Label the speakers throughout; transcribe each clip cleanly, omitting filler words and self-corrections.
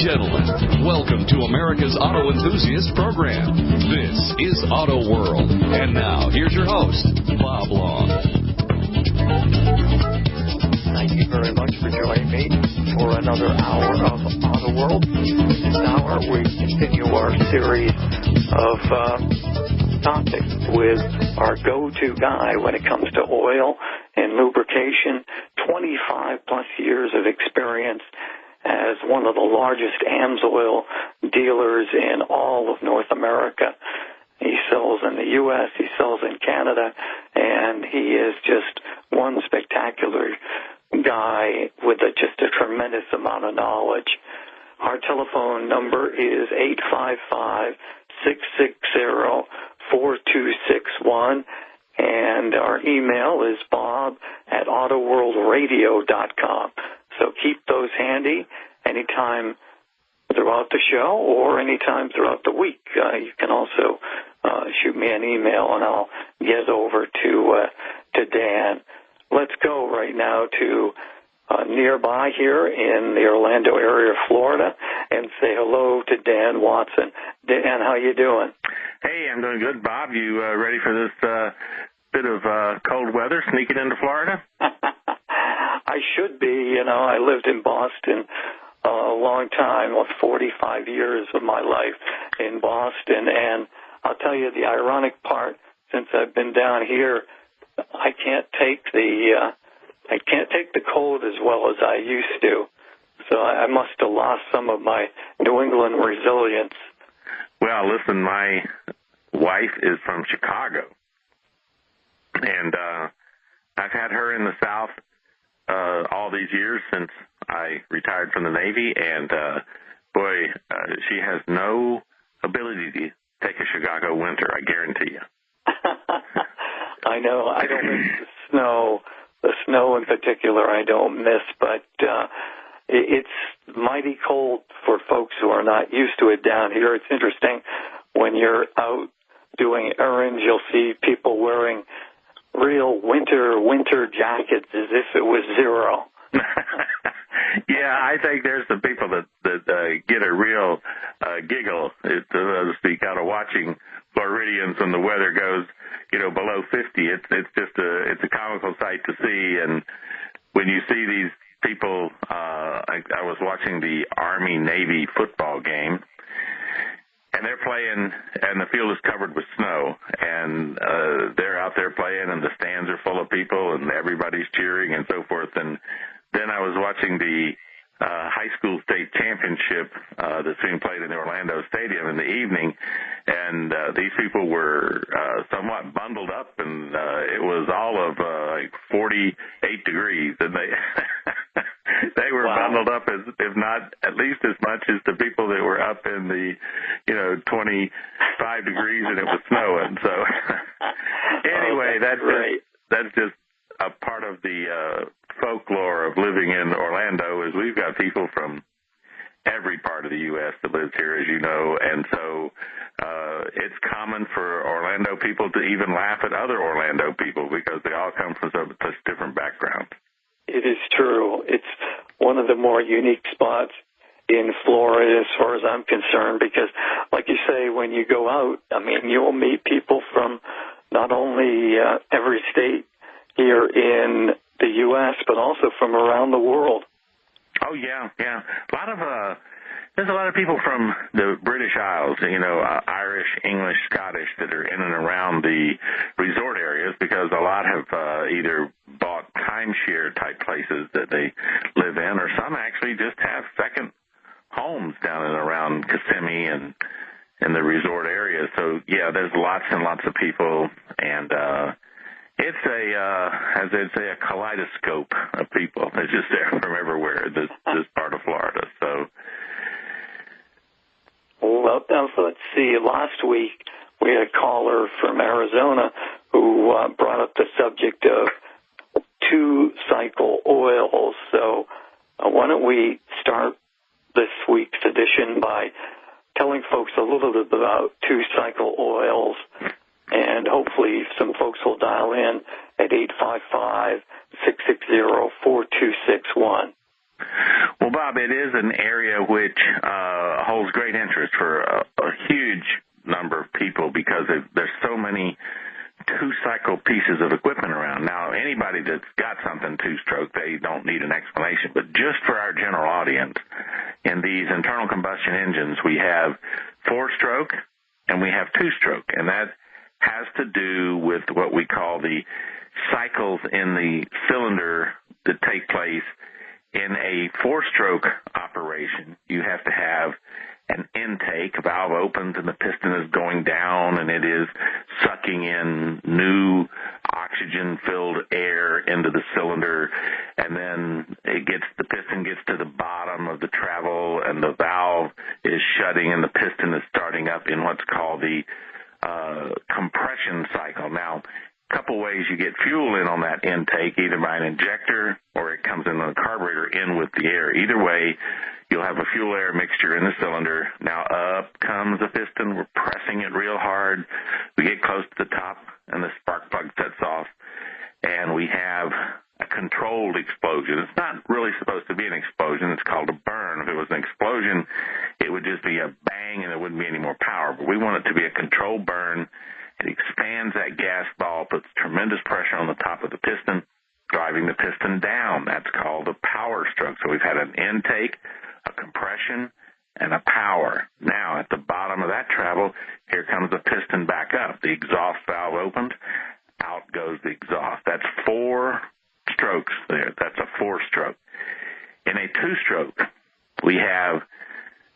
Speaker 1: gentlemen, welcome to America's Auto Enthusiast Program. This is Auto World. And now, here's your host, Bob Long.
Speaker 2: Thank you very much for joining me for another hour of Auto World. This hour, we continue our series of topics with our go-to guy when it comes to oil and lubrication. 25-plus years of experience as one of the largest AMSOIL dealers in all of North America. He sells in the U.S., he sells in Canada, and he is just one spectacular guy with just a tremendous amount of knowledge. Our telephone number is 855-660-4261, and our email is bob@autoworldradio.com. So keep those handy anytime throughout the show or anytime throughout the week. You can also shoot me an email, and I'll get over to Dan. Let's go right now to nearby here in the Orlando area of Florida and say hello to Dan Watson. Dan, how you doing?
Speaker 3: Hey, I'm doing good, Bob. You ready for this bit of cold weather sneaking into Florida?
Speaker 2: I should be. You know, I lived in Boston a long time, 45 years of my life in Boston, and I'll tell you the ironic part, since I've been down here, I can't take the cold as well as I used to. So I must have lost some of my New England resilience.
Speaker 3: Well, listen, my wife is from Chicago, and I've had her in the South all these years since I retired from the Navy, and she has no ability to take a Chicago winter, I guarantee you.
Speaker 2: I know. I don't miss the snow in particular I don't miss, but it's mighty cold for folks who are not used to it down here. It's interesting, when you're out doing errands, you'll see people wearing real winter jackets as if it was zero.
Speaker 3: Yeah, I think there's some people that get a real giggle, so to speak, out of watching Floridians when the weather goes, below 50. It's a comical sight to see, and when you see these people, I was watching the Army-Navy football game, and they're playing, and the field is covered with snow, and they're out there playing, and the stands are full of people, and everybody's cheering and so forth. And then I was watching the high school state championship that's being played in the Orlando Stadium in the evening, and these people were somewhat bundled up, and it was all of 48 degrees, and they were bundled up, if not at least as much as the people that were up in the 25 degrees and it was snowing. So anyway, that's just a part of the folklore of living in Orlando, is we've got people from every part of the U.S. that lives here, as you know, and so it's common for Orlando people to even laugh at other Orlando people because they all come from such different backgrounds.
Speaker 2: It is true. It's one of the more unique spots in Florida as far as I'm concerned, because, like you say, when you go out, I mean, you'll meet people from not only every state here in the U.S., but also from around the world.
Speaker 3: Oh, yeah. There's a lot of people from the British Isles, Irish, English, Scottish, that are in and around the resort areas, because a lot have either bought timeshare type places that they live in, or some actually just have second homes down and around Kissimmee and in the resort area. So, yeah, there's lots and lots of people, and it's as they'd say, a kaleidoscope of people. It's just there from everywhere, this part of Florida. So,
Speaker 2: well, let's see. Last week we had a caller from Arizona who brought up the subject of two-cycle oils. So why don't we start this week's edition by telling folks a little bit about two-cycle oils, and hopefully some folks will dial in at 855-660-4261.
Speaker 3: Well, Bob, it is an area which holds great interest for a huge number of people because there's so many two-cycle pieces of equipment around. Now, anybody that's got something two-stroke, they don't need an explanation. But just for our general audience, in these internal combustion engines, we have four-stroke and we have two-stroke, and that has to do with what we call the cycles in the cylinder that take place. In a four-stroke operation, you have to have an intake. Valve opens and the piston is going down and it is sucking in new oxygen-filled air into the cylinder, and then the piston gets to the bottom of the travel and the valve is shutting and the piston is starting up in what's called the compression cycle. Now, a couple ways you get fuel in on that intake, either by an injector or it comes in on the carburetor in with the air. Either way, you'll have a fuel-air mixture in the cylinder. Now up comes the piston. We're pressing it real hard. We get close to the top, and the spark plug sets off, and we have a controlled explosion. It's not really supposed to be an explosion. It's called a burn. If it was an explosion, it would just be a bang, and there wouldn't be any more power. But we want it to be a controlled burn. It expands that gas ball, puts tremendous pressure on the top of the piston, driving the piston down. That's called a power stroke. So we've had an intake, a compression, and a power. Now, at the bottom of that travel, here comes the piston back up. The exhaust valve opens, out goes the exhaust. That's four strokes there. That's a four-stroke. In a two-stroke, we have,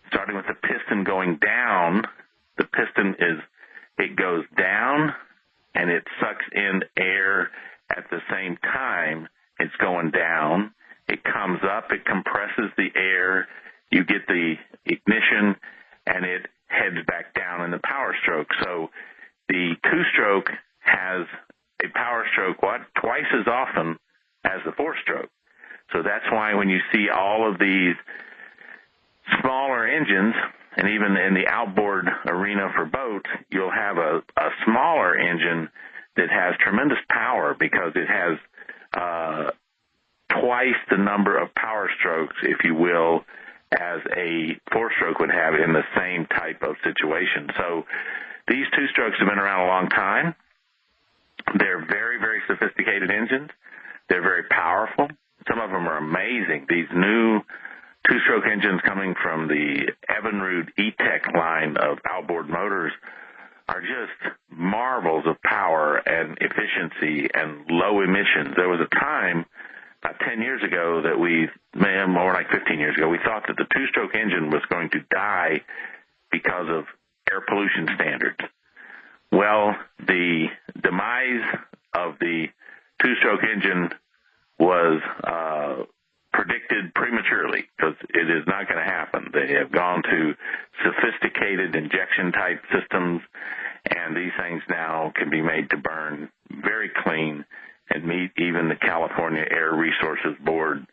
Speaker 3: starting with the piston going down, the piston it goes down and it sucks in air at the same time it's going down. It comes up, it compresses the air, you get the ignition, and it heads back down in the power stroke. So the two-stroke has a power stroke, twice as often as the four-stroke. So that's why when you see all of these smaller engines, and even in the outboard arena for boats, you'll have a smaller engine that has tremendous power because it has twice the number of power strokes, if you will, as a four-stroke would have in the same type of situation. So these two-strokes have been around a long time. They're very, very sophisticated engines. They're very powerful. Some of them are amazing. These new two-stroke engines coming from the Evinrude E-Tech line of outboard motors are just marvels of power and efficiency and low emissions. There was a time about 10 years ago that more like 15 years ago, we thought that the two-stroke engine was going to die because of air pollution standards. Well, the demise of the two-stroke engine was predicted prematurely because it is not going to happen. They have gone to sophisticated injection-type systems, and these things now can be made to burn very clean and meet even the California Air Resources Board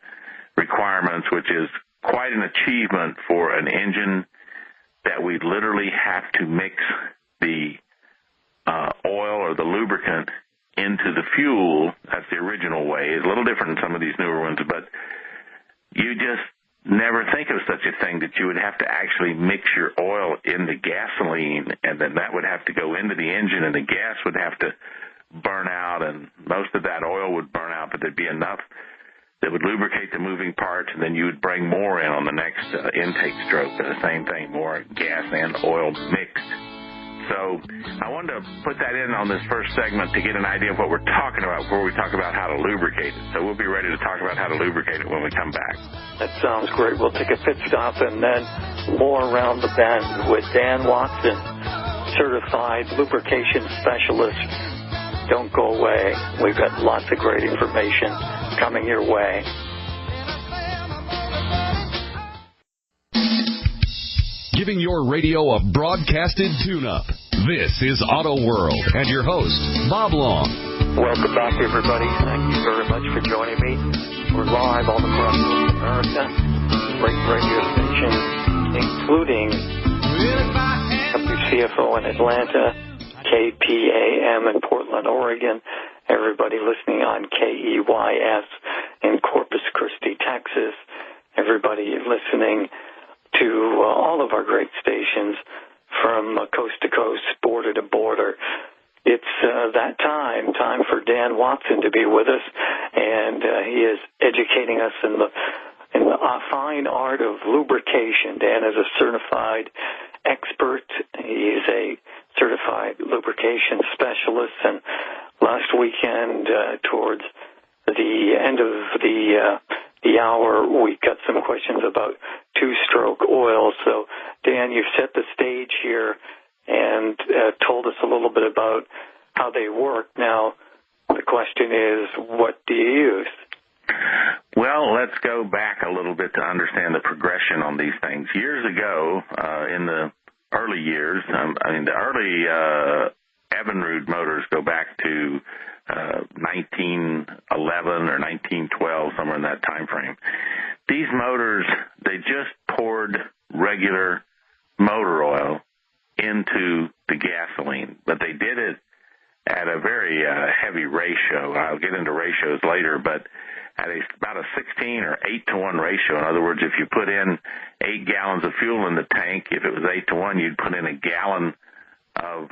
Speaker 3: requirements, which is quite an achievement for an engine that we literally have to mix the oil or the lubricant into the fuel. That's the original way. It's a little different than some of these newer ones, but you just never think of such a thing that you would have to actually mix your oil in the gasoline, and then that would have to go into the engine, and the gas would have to burn out, and most of that oil would burn out, but there'd be enough that would lubricate the moving parts, and then you would bring more in on the next intake stroke. The same thing, more gas and oil mixed. So I wanted to put that in on this first segment to get an idea of what we're talking about before we talk about how to lubricate it. So we'll be ready to talk about how to lubricate it when we come back.
Speaker 2: That sounds great. We'll take a pit stop and then more around the bend with Dan Watson, certified lubrication specialist. Don't go away. We've got lots of great information coming your way.
Speaker 1: Giving your radio a broadcasted tune-up. This is Auto World and your host, Bob Long.
Speaker 2: Welcome back, everybody. Thank you very much for joining me. We're live all across North America. Great radio stations, including WCFO in Atlanta, KPAM in Portland, Oregon. Everybody listening on KEYS in Corpus Christi, Texas. Everybody
Speaker 4: everybody listening to all of our great stations from coast to coast, border to border. It's that time for Dan Watson to be with us, and he is educating us in the fine art of lubrication. Dan is a certified expert. He's a certified lubrication specialist, and last weekend, towards the end of the hour, we got some questions about two-stroke oil. So, Dan, you've set the stage here and told us a little bit about how they work. Now, the question is, what do you use?
Speaker 3: Well, let's go back a little bit to understand the progression on these things. Years ago, in the early years, the early Evinrude motors go back to 1911 or 1912, somewhere in that time frame. These motors, they just poured regular motor oil into the gasoline, but they did it at a very heavy ratio. I'll get into ratios later, but at about a 16 or 8-to-1 ratio. In other words, if you put in 8 gallons of fuel in the tank, if it was 8-to-1, you'd put in a gallon of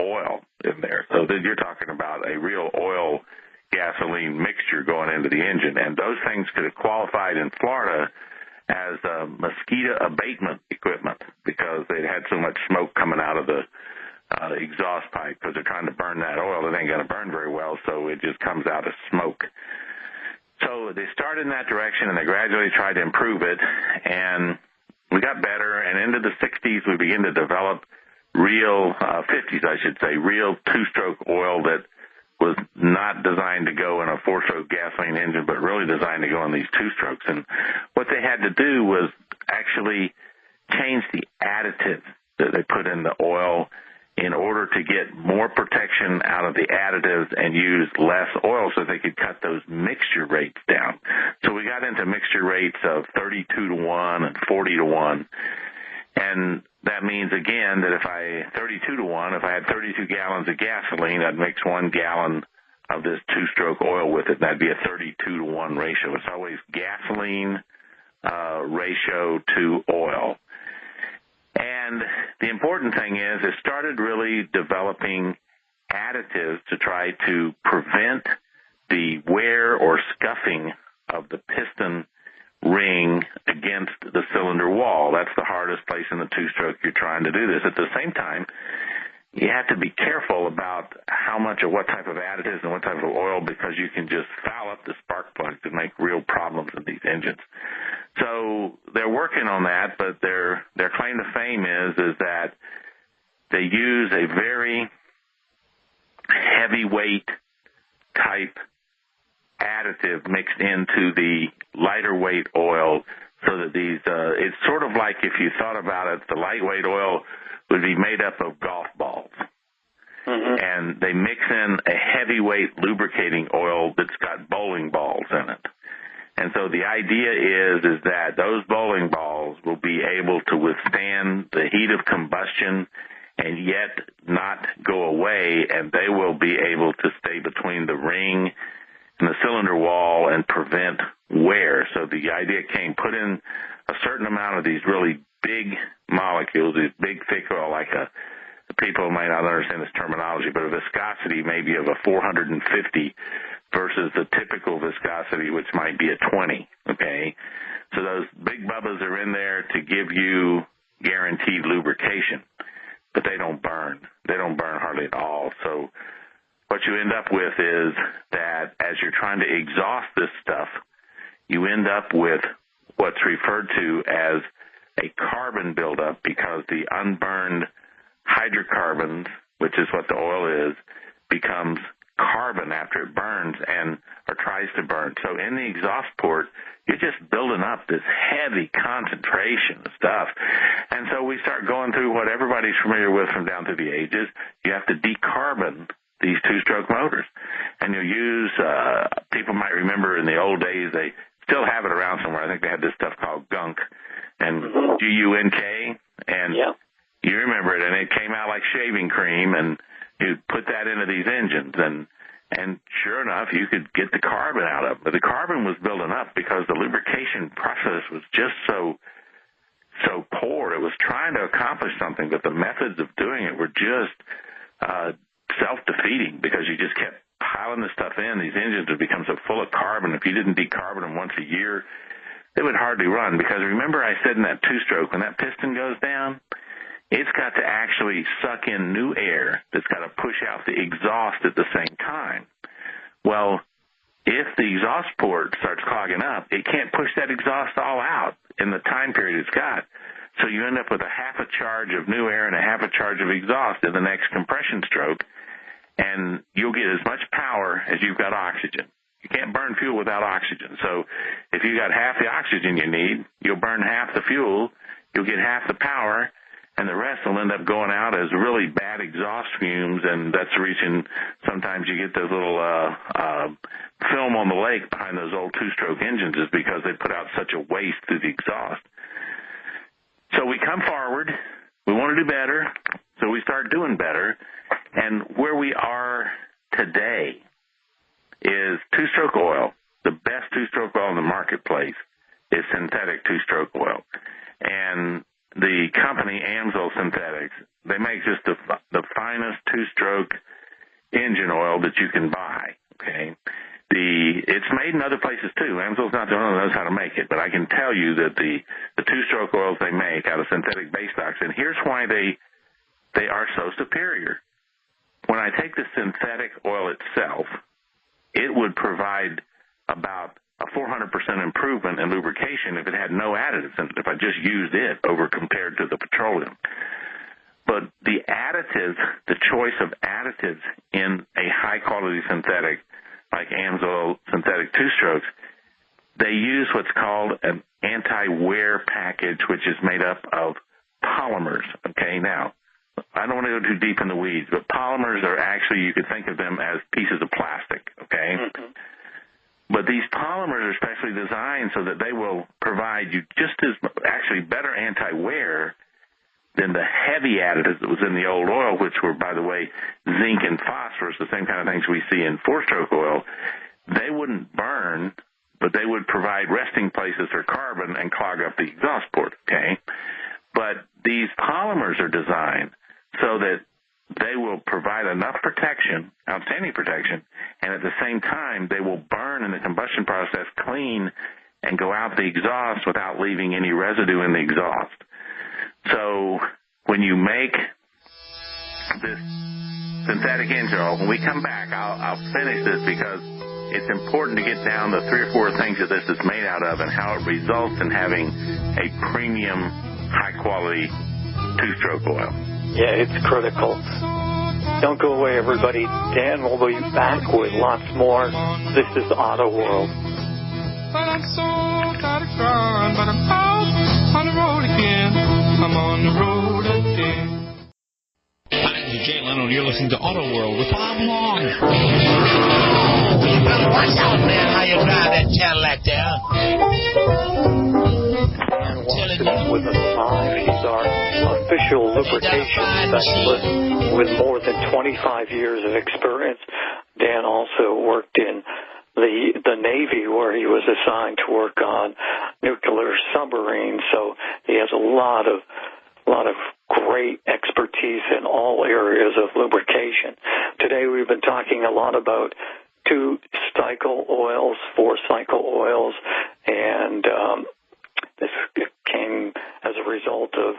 Speaker 3: oil in there. So then you're talking about a real oil gasoline mixture going into the engine. And those things could have qualified in Florida as mosquito abatement equipment because they'd had so much smoke coming out of the exhaust pipe because they're trying to burn that oil. It ain't going to burn very well, so it just comes out as smoke. So they started in that direction, and they gradually tried to improve it, and we got better. And into the 60s, we began to develop real 50s, I should say, real two-stroke oil that was not designed to go in a 4-stroke gasoline engine, but really designed to go in these two-strokes. And what they had to do was actually change the additives that they put in the oil in order to get more protection out of the additives and use less oil so they could cut those mixture rates down. So we got into mixture rates of 32-to-1 and 40-to-1. And that means, again, that if 32-to-1, if I had 32 gallons of gasoline, I'd mix 1 gallon of this two-stroke oil with it. That'd be a 32-to-1 ratio. It's always gasoline ratio to oil. And the important thing is it started really developing additives to try to prevent the wear or scuffing of the piston ring against the cylinder wall. That's the hardest place in the two-stroke you're trying to do this. At the same time, you have to be careful about how much or what type of additives and what type of oil because you can just foul up the spark plugs and make real problems in these engines. So they're working on that, but their claim to fame is that they use a very heavyweight type additive mixed into the lighter weight oil so that these it's sort of like if you thought about it, the lightweight oil would be made up of golf balls. Mm-hmm. And they mix in a heavyweight lubricating oil that's got bowling balls in it. And so the idea is that those bowling balls will be able to withstand the heat of combustion and yet not go away, and they will be able to stay between the ring and the cylinder wall and prevent wear. So the idea came, put in a certain amount of these really big molecules, these big thick oil, like people might not understand this terminology, but a viscosity maybe of a 450 versus the typical viscosity, which might be a 20, okay? So those big bubbas are in there to give you guaranteed lubrication, but they don't burn. They don't burn hardly at all. So what you end up with is that as you're trying to exhaust this stuff, you end up with what's referred to as a carbon buildup because the unburned hydrocarbons, which is what the oil is, becomes carbon after it burns or tries to burn. So in the exhaust port, you're just building up this heavy concentration of stuff. And so we start going through what everybody's familiar with from down through the ages. You have to decarbon these two-stroke motors. And you'll use, people might remember in the old days, they still have it around somewhere. I think they had this stuff called gunk and G-U-N-K. And you remember it, and it came out like shaving cream, and you put that into these engines, and sure enough, you could get the carbon out of it. But the carbon was building up because the lubrication process was just so poor. It was trying to accomplish something, but the methods of doing it were just self-defeating because you just kept piling the stuff in. These engines would become so full of carbon. If you didn't decarbon them once a year, they would hardly run. Because remember I said in that two-stroke, when that piston goes down, it's got to actually suck in new air that's got to push out the exhaust at the same time. Well, if the exhaust port starts clogging up, it can't push that exhaust all out in the time period it's got. So you end up with a half a charge of new air and a half a charge of exhaust in the next compression stroke, and you'll get as much power as you've got oxygen. You can't burn fuel without oxygen. So if you got half the oxygen you need, you'll burn half the fuel, you'll get half the power, and the rest will end up going out as really bad exhaust fumes, and that's the reason sometimes you get those little film on the lake behind those old two-stroke engines is because they put out such a waste through the exhaust. So we come forward, we want to do better, so we start doing better, and where we are today is two-stroke oil. The best two-stroke oil in the marketplace is synthetic two-stroke oil. And the company, Amsoil Synthetics, they make just the finest two-stroke engine oil that you can buy, okay? It's made in other places, too. Amsoil's not the only one that knows how to make it, but I can tell you that the two-stroke oils they make out of synthetic base stocks, and here's why they are so superior. When I take the synthetic oil itself, it would provide about a 400% improvement in lubrication if it had no additives in it, if I just used it over compared to the petroleum. But the additives, the choice of additives in a high-quality synthetic like Amsoil Synthetic Two-Strokes, they use what's called an anti-wear package, which is made up of polymers. Okay, now, I don't want to go too deep in the weeds, but polymers are actually, you could think of them as pieces of plastic, okay? Mm-hmm. But these polymers are specially designed so that they will provide you just as actually better anti-wear than the heavy additives that was in the old oil, which were, by the way, zinc and phosphorus, the same kind of things we see in four-stroke oil. They wouldn't burn, but they would provide resting places for carbon and clog up the exhaust port, okay? But these polymers are designed so that they will provide enough protection, outstanding protection, and at the same time they will burn in the combustion process clean and go out the exhaust without leaving any residue in the exhaust. So when you make this synthetic engine oil, when we come back, I'll finish this because it's important to get down the 3 or 4 things that this is made out of and how it results in having a premium, high-quality two-stroke oil.
Speaker 4: Yeah, it's critical. Don't go away, everybody. Dan will be back with lots more. This is Auto World.
Speaker 5: But I'm so tired of crying, but I'm out on the road again. I'm on the road again.
Speaker 6: Hi, this is Jay Leno, and you're listening to Auto World with Bob Long.
Speaker 7: You better watch out, man, how you drive that Cadillac there.
Speaker 4: Dan Watson is with us live. He's our official lubrication specialist with more than 25 years of experience. Dan also worked in the Navy, where he was assigned to work on nuclear submarines, so he has a lot of great expertise in all areas of lubrication. Today we've been talking a lot about 2-cycle oils, 4-cycle oils, and this came as a result of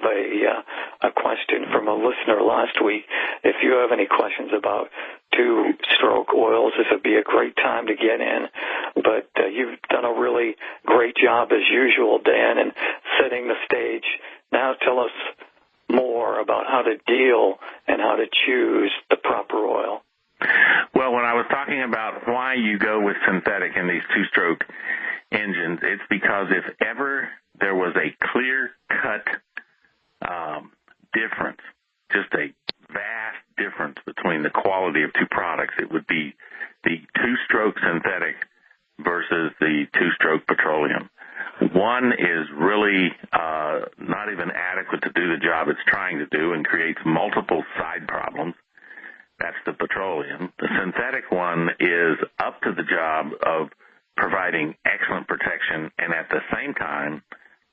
Speaker 4: a question from a listener last week. If you have any questions about 2-stroke oils, this would be a great time to get in. But you've done a really great job, as usual, Dan, in setting the stage. Now tell us more about how to deal and how to choose the proper oil.
Speaker 3: Well, when I was talking about why you go with synthetic in these 2-stroke engines, it's because if ever there was a clear-cut difference, just a vast difference between the quality of 2 products, it would be the 2-stroke synthetic versus the 2-stroke petroleum. One is really not even adequate to do the job it's trying to do and creates multiple side problems. That's the petroleum. The synthetic one is up to the job of providing excellent protection, and at the same time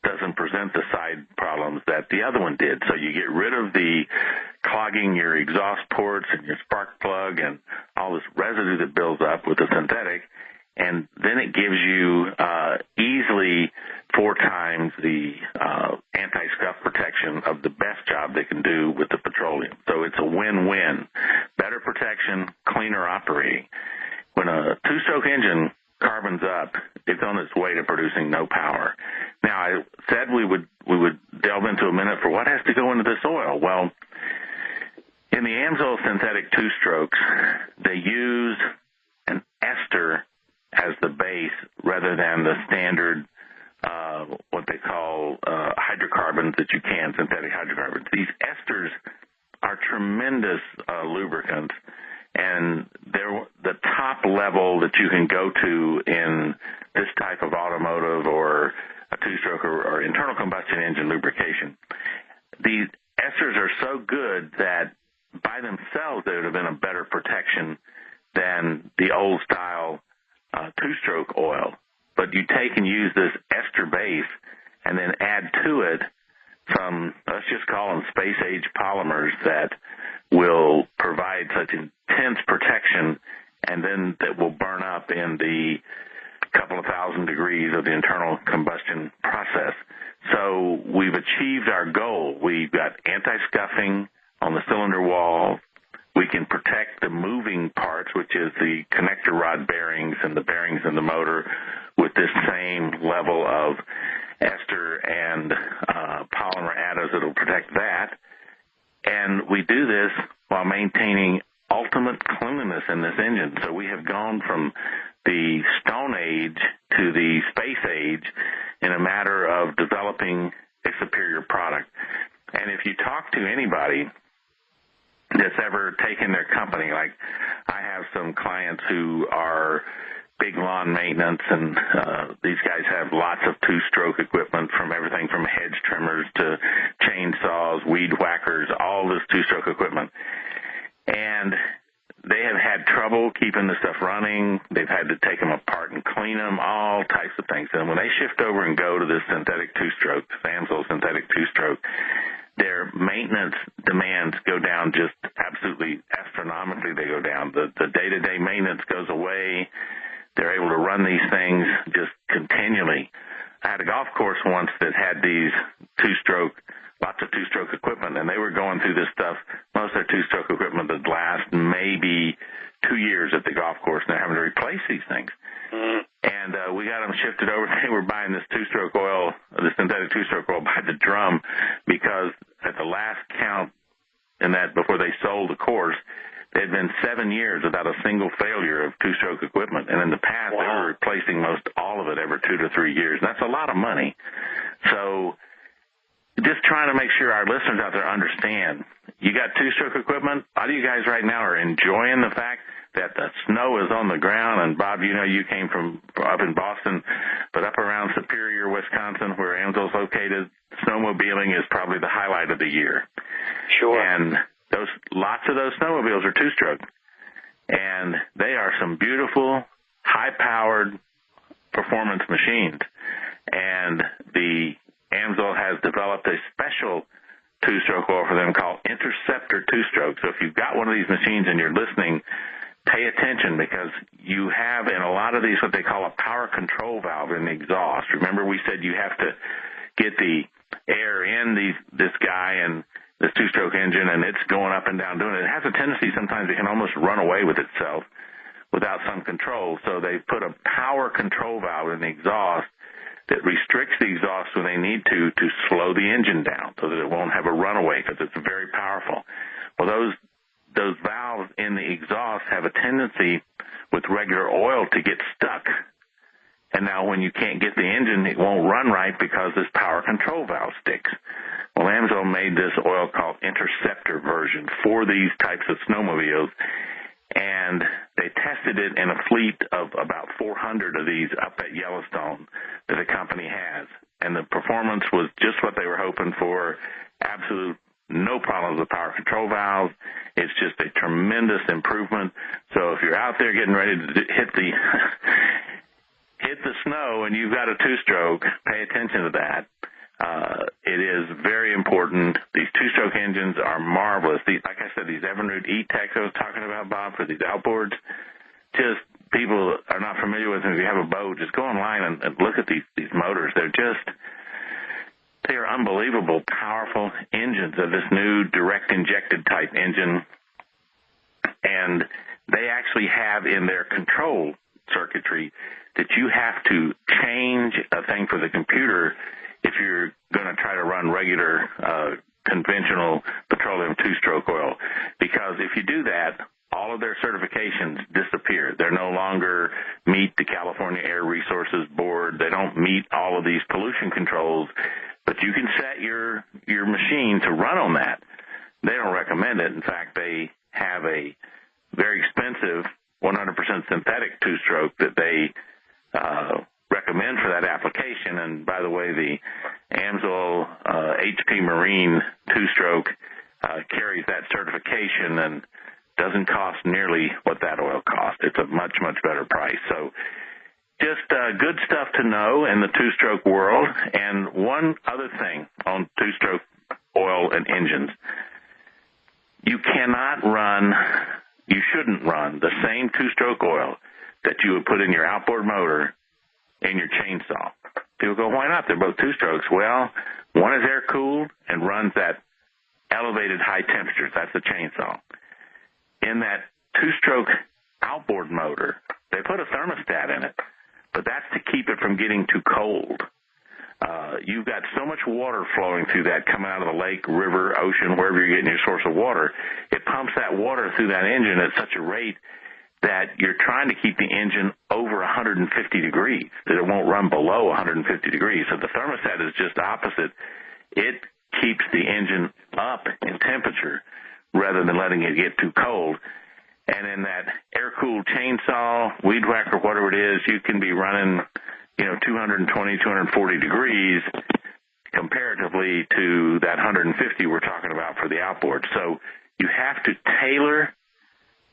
Speaker 3: doesn't present the side problems that the other one did. So you get rid of the clogging your exhaust ports and your spark plug and all this residue that builds up with the synthetic, and then it gives you easily 4 times the anti-scuff protection of the best job they can do with the petroleum. So it's a win-win. Better protection, cleaner operating. When a two-stroke engine carbons up, it's on its way to producing no power. Now, I said we would delve into a minute for what has to go into this oil. Well, in the AMSOIL synthetic two-strokes, they use an ester as the base rather than the standard what they call hydrocarbons that you can, synthetic hydrocarbons. These esters are tremendous lubricants, and they're the top level that you can go to in this type of automotive or a two-stroke or internal combustion engine lubrication. These esters are so good that by themselves they would have been a better protection than the old-style two-stroke oil. But you take and use this ester base and then add to it some, let's just call them space-age polymers that will provide such intense protection, and then that will burn up in the couple of thousand degrees of the internal combustion process. So we've achieved our goal. We've got anti-scuffing on the cylinder wall. We can protect the moving parts, which is the connector rod bearings and the bearings in the motor, with this same level of ester and polymer additives that will protect that. And we do this while maintaining ultimate cleanliness in this engine. So we have gone from the Stone Age to the Space Age in a matter of developing a superior product. And if you talk to anybody that's ever taken their company, like I have some clients who are big lawn maintenance, and these guys have lots of two-stroke equipment, from everything from hedge trimmers to chainsaws, weed whackers, all this two-stroke equipment. And they have had trouble keeping the stuff running. They've had to take them apart and clean them, all types of things. And when they shift over and go to this synthetic two-stroke, AMSOIL synthetic two-stroke, their maintenance demands go down just absolutely astronomically. They go down. The day-to-day maintenance goes away. They're able to run these things just continually. I had a golf course once that had these lots of two-stroke equipment, and they were going through this stuff. Most of their two-stroke equipment would last maybe 2 years at the golf course, and they're having to replace these things. Mm-hmm. And we got them shifted over. They were buying this two-stroke oil, the synthetic two-stroke oil, by the drum, because at the last count in that, before they sold the course, they had been 7 years without a single failure of two-stroke equipment. And in the past, They were replacing most all of it every 2 to 3 years. And that's a lot of money. So just trying to make sure our listeners out there understand, you got two-stroke equipment. A lot of you guys right now are enjoying the fact that the snow is on the ground. And, Bob, you know you came from up in Boston, but up around Superior, Wisconsin, where AMSOIL's located, snowmobiling is probably the highlight of the year.
Speaker 4: Sure.
Speaker 3: And lots of those snowmobiles are two-stroke, and they are some beautiful, high-powered performance machines. And the AMSOIL has developed a special two-stroke oil for them called Interceptor Two-Stroke. So if you've got one of these machines and you're listening, pay attention, because you have in a lot of these what they call a power control valve in the exhaust. Remember, we said you have to get the air in this guy and this two-stroke engine, and it's going up and down doing it. It has a tendency sometimes it can almost run away with itself without some control. So they put a power control valve in the exhaust that restricts the exhaust when they need to slow the engine down so that it won't have a runaway, because it's very powerful. Well, those valves in the exhaust have a tendency with regular oil to get stuck. And now when you can't get the engine, it won't run right because this power control valve sticks. Well, AMSOIL made this oil called Interceptor version for these types of snowmobiles, and they tested it in a fleet of about 400 of these up at Yellowstone that the company has. And the performance was just what they were hoping for. Absolute no problems with power control valves. It's just a tremendous improvement. So if you're out there getting ready to hit hit the snow and you've got a two-stroke, pay attention to that. It is very important. These two-stroke engines are marvelous. Like I said, these Evinrude E-Techs I was talking about, Bob, for these outboards, just people are not familiar with them. If you have a boat, just go online and look at these motors. They are unbelievable, powerful engines of this new direct injected type engine. And they actually have in their control circuitry that you have to change a thing for the computer if you're going to try to run regular conventional petroleum two-stroke oil. Because if you do that, all of their certifications disappear. They no longer meet the California Air Resources Board. They don't meet all of these pollution controls. But you can set your machine to run on that. They don't recommend it. In fact, they have a very expensive 100% synthetic two-stroke that they recommend for that application. And by the way, the Amsoil HP Marine two-stroke carries that certification and doesn't cost nearly what that oil costs. It's a much, much better price. So just good stuff to know in the two-stroke world. And one other thing on two-stroke oil and engines, you shouldn't run the same two-stroke oil that you would put in your outboard motor in your chainsaw. People go, why not? They're both two-strokes. Well, one is air-cooled and runs at elevated high temperatures. That's the chainsaw. In that two-stroke outboard motor, they put a thermostat in it, but that's to keep it from getting too cold. You've got so much water flowing through that coming out of the lake, river, ocean, wherever you're getting your source of water. It pumps that water through that engine at such a rate that you're trying to keep the engine over 150 degrees, that it won't run below 150 degrees. So the thermostat is just opposite. It keeps the engine up in temperature rather than letting it get too cold. And in that air-cooled chainsaw, weed whacker, whatever it is, you can be running 220, 240 degrees comparatively to that 150 we're talking about for the outboard. So you have to tailor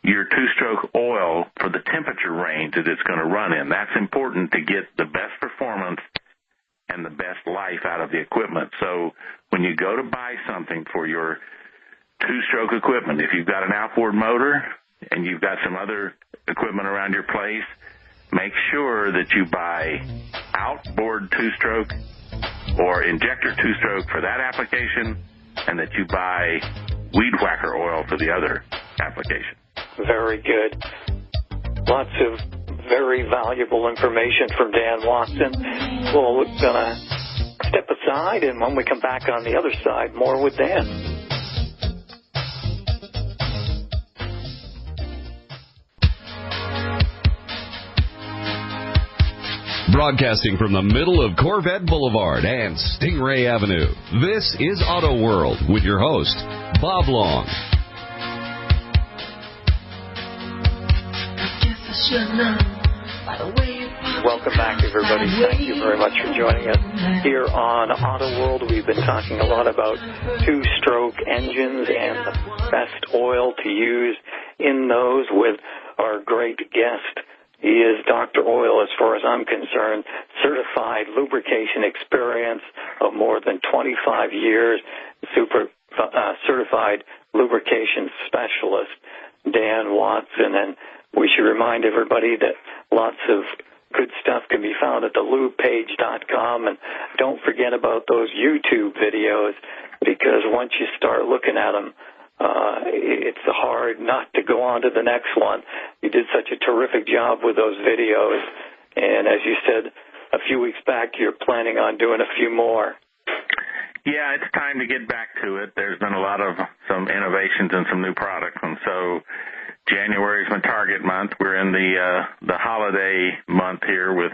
Speaker 3: your two-stroke oil for the temperature range that it's going to run in. That's important to get the best performance and the best life out of the equipment. So when you go to buy something for your two-stroke equipment, if you've got an outboard motor and you've got some other equipment around your place, make sure that you buy outboard two-stroke or injector two-stroke for that application, and that you buy weed whacker oil for the other application.
Speaker 4: Very good. Lots of very valuable information from Dan Watson. Well, we're going to step aside, and when we come back on the other side, more with Dan.
Speaker 1: Broadcasting from the middle of Corvette Boulevard and Stingray Avenue, this is Auto World with your host, Bob Long.
Speaker 4: Welcome back, everybody. Thank you very much for joining us here on Auto World. We've been talking a lot about two-stroke engines and the best oil to use in those with our great guest. He is Dr. Oil, as far as I'm concerned, certified lubrication experience of more than 25 years, certified lubrication specialist, Dan Watson. And we should remind everybody that lots of good stuff can be found at thelubepage.com. And don't forget about those YouTube videos, because once you start looking at them, it's hard not to go on to the next one. You did such a terrific job with those videos. And as you said a few weeks back, you're planning on doing a few more.
Speaker 3: Yeah, it's time to get back to it. There's been a lot of some innovations and some new products. And so January is my target month. We're in the holiday month here with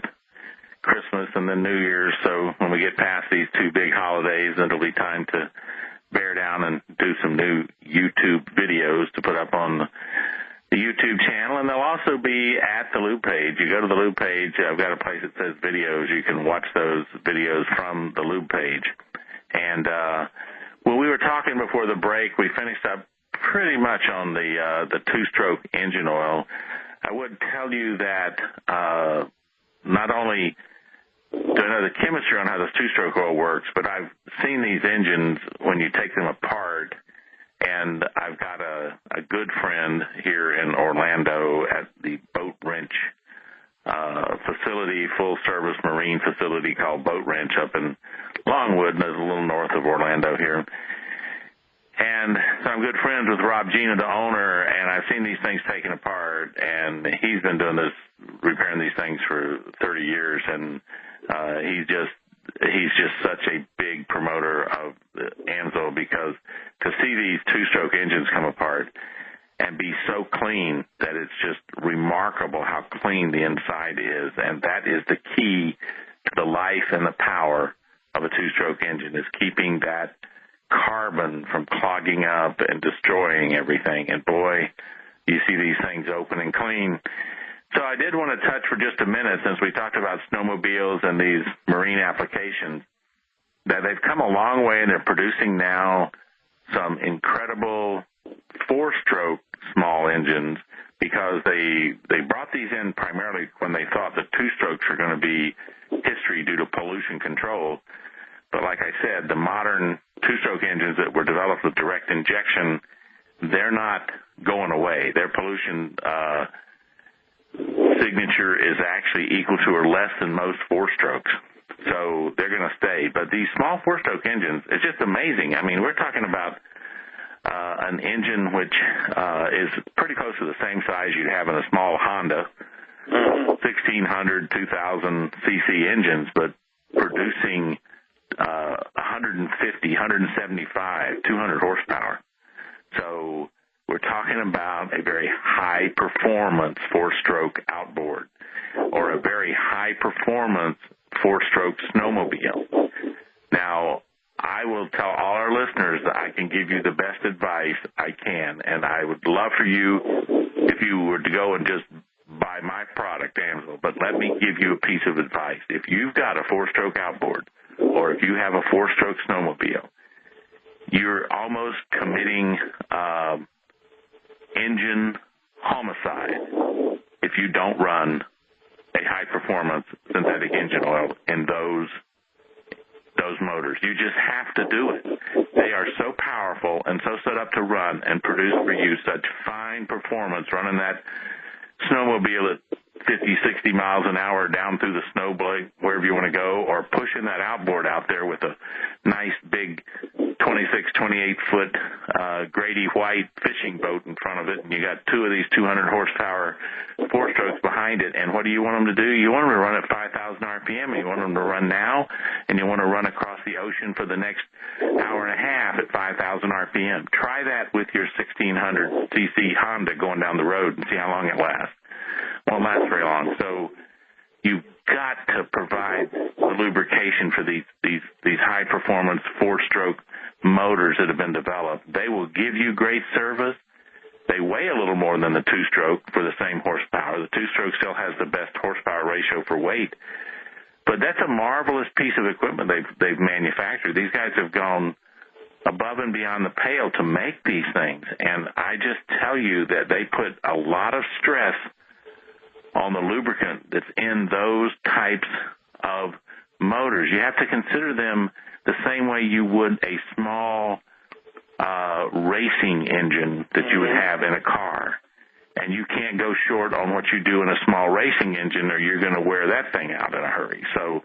Speaker 3: Christmas and then New Year's. So when we get past these two big holidays, then it'll be time to bear down and do some new YouTube videos to put up on the YouTube channel. And they'll also be at the Lube page. You go to the Lube page, I've got a place that says videos. You can watch those videos from the Lube page. And when we were talking before the break, we finished up pretty much on the two-stroke engine oil. I would tell you that not only do I know the chemistry on how this two-stroke oil works, but I've seen these engines when you take them apart, and I've got a good friend here in Orlando at the Boat Wrench facility, full-service marine facility called Boat Wrench up in Longwood, and it's a little north of Orlando here. And so I'm good friends with Rob Gina, the owner, and I've seen these things taken apart, and he's been doing this, repairing these things for 30 years, and he's just such a big promoter of AMSOIL, because to see these two-stroke engines come apart and be so clean that it's just remarkable how clean the inside is, and that is the key to the life and the power of a two-stroke engine, is keeping that carbon from clogging up and destroying everything. And boy, you see these things open and clean. So I did want to touch for just a minute, since we talked about snowmobiles and these marine applications, that they've come a long way, and they're producing now some incredible four-stroke small engines, because they brought these in primarily when they thought the two-strokes were going to be history due to pollution control. But like I said, the modern two-stroke engines that were developed with direct injection, they're not going away. Their pollution signature is actually equal to or less than most four-strokes. So they're going to stay. But these small four-stroke engines, it's just amazing. I mean, we're talking about an engine which is pretty close to the same size you'd have in a small Honda, 1,600, 2,000 cc engines, but producing 150, 175, 200 horsepower. So we're talking about a very high-performance four-stroke outboard, or a very high-performance four-stroke snowmobile. Now, I will tell all our listeners that I can give you the best advice I can, and I would love for you, if you were to go and just buy my product, AMSOIL, but let me give you a piece of advice. If you've got a four-stroke outboard, or if you have a four-stroke snowmobile, you're almost committing engine homicide if you don't run a high-performance synthetic engine oil in those motors. You just have to do it. They are so powerful and so set up to run and produce for you such fine performance running that snowmobile at 50, 60 miles an hour down through the snow blade, wherever you want to go, or pushing that outboard out there with a nice big 26, 28-foot Grady White fishing boat in front of it, and you got two of these 200 horsepower four-strokes behind it, and what do you want them to do? You want them to run at 5,000 RPM, and you want them to run now, and you want to run across the ocean for the next hour and a half at 5,000 RPM. Try that with your 1,600 cc Honda going down the road and see how long it lasts. Won't last very long. So you've got to provide the lubrication for these high-performance four-stroke motors that have been developed. They will give you great service. They weigh a little more than the two-stroke for the same horsepower. The two-stroke still has the best horsepower ratio for weight. But that's a marvelous piece of equipment they've manufactured. These guys have gone above and beyond the pale to make these things. And I just tell you that they put a lot of stress on the lubricant that's in those types of motors. You have to consider them the same way you would a small racing engine that you would have in a car. And you can't go short on what you do in a small racing engine, or you're going to wear that thing out in a hurry. So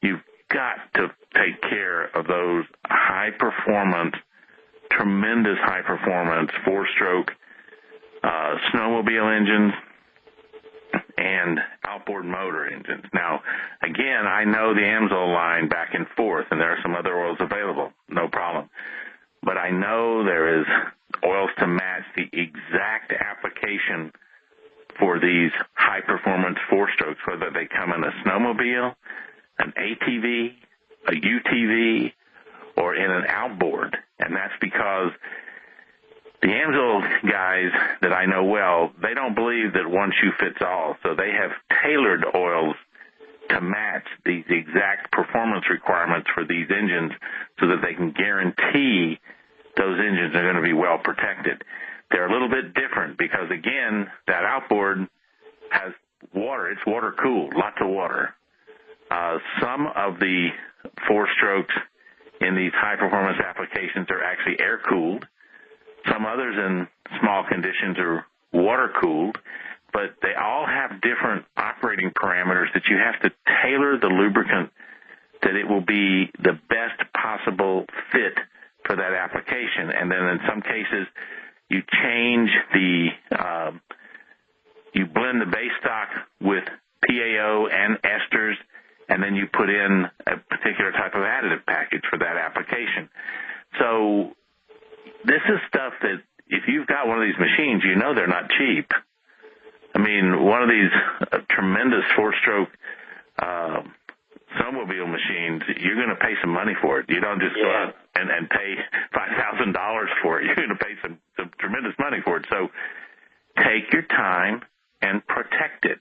Speaker 3: you've got to take care of those high-performance, tremendous high-performance four-stroke snowmobile engines and outboard motor engines. Now, again, I know the AMSOIL line back and forth, and there are some other oils available, no problem. But I know there is oils to match the exact application for these high-performance four-strokes, whether they come in a snowmobile, an ATV, a UTV, or in an outboard. And that's because the AMSOIL guys that I know well, they don't believe that one shoe fits all. So they have tailored oils to match these exact performance requirements for these engines so that they can guarantee those engines are going to be well protected. They're a little bit different because, again, that outboard has water. It's water cooled, lots of water. Some of the 4-strokes in these high-performance applications are actually air-cooled. Some others in small conditions are water-cooled, but they all have different operating parameters that you have to tailor the lubricant that it will be the best possible fit for that application. And then in some cases, you change you blend the base stock with PAO and esters, and then you put in a particular type of additive package for that application. So this is stuff that if you've got one of these machines, you know they're not cheap. I mean, one of these tremendous 4-stroke snowmobile machines, you're going to pay some money for it. You don't just go out and pay $5,000 for it. You're going to pay some tremendous money for it. So take your time and protect it.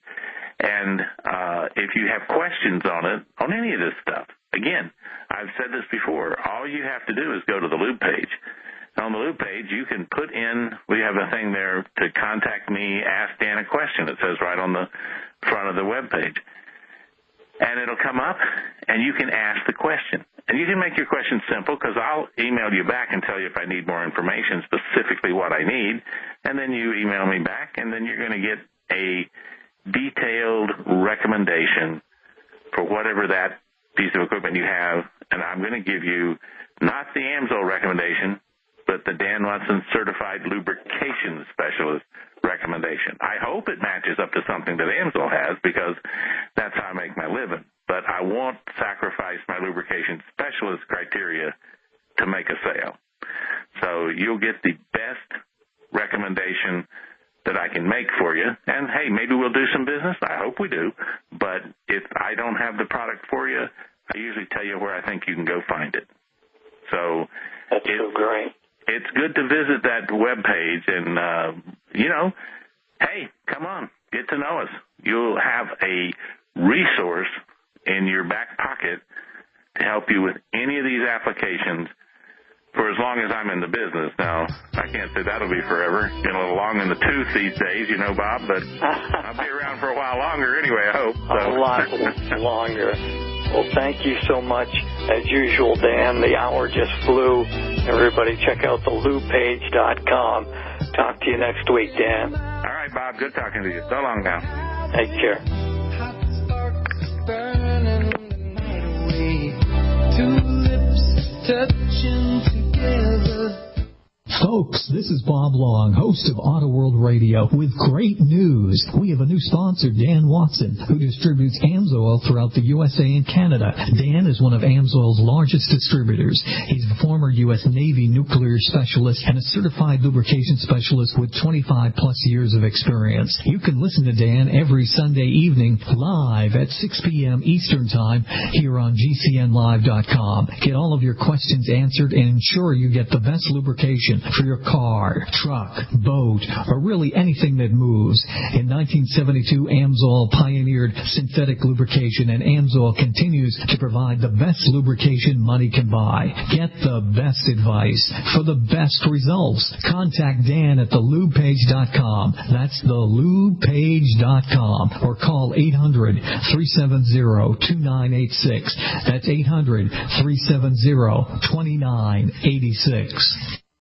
Speaker 3: And if you have questions on it, on any of this stuff, again, I've said this before, all you have to do is go to the lube page. On the lube page, you can put in, we have a thing there to contact me, ask Dan a question. It says right on the front of the web page. And it'll come up, and you can ask the question. And you can make your question simple, because I'll email you back and tell you if I need more information, specifically what I need. And then you email me back, and then you're going to get a detailed recommendation for whatever that piece of equipment you have. And I'm going to give you not the AMSOIL recommendation, but the Dan Watson Certified Lubrication Specialist recommendation. I hope it matches up to something that AMSOIL has, because that's how I make my living. But I won't sacrifice my lubrication specialist criteria to make a sale. So you'll get the best recommendation that I can make for you. And, hey, maybe we'll do some business. I hope we do. But if I don't have the product for you, I usually tell you where I think you can go find it. So
Speaker 4: that's so great.
Speaker 3: It's good to visit that web page and, hey, come on, get to know us. You'll have a resource in your back pocket to help you with any of these applications for as long as I'm in the business. Now, I can't say that'll be forever. Getting a little long in the tooth these days, Bob, but I'll be around for a while longer anyway, I hope. So.
Speaker 4: A lot longer. Well, thank you so much. As usual, Dan, the hour just flew. Everybody check out the lubepage.com. Talk to you next week, Dan.
Speaker 3: All right, Bob. Good talking to you. So long now.
Speaker 4: Take care.
Speaker 5: Two lips touching together.
Speaker 8: Folks, this is Bob Long, host of Auto World Radio, with great news. We have a new sponsor, Dan Watson, who distributes AMSOIL throughout the USA and Canada. Dan is one of AMSOIL's largest distributors. He's a former U.S. Navy nuclear specialist and a certified lubrication specialist with 25-plus years of experience. You can listen to Dan every Sunday evening live at 6 p.m. Eastern Time here on GCNlive.com. Get all of your questions answered and ensure you get the best lubrication for your car, truck, boat, or really anything that moves. In 1972, AMSOIL pioneered synthetic lubrication, and AMSOIL continues to provide the best lubrication money can buy. Get the best advice for the best results. Contact Dan at thelubepage.com. That's thelubepage.com. Or call 800-370-2986. That's 800-370-2986.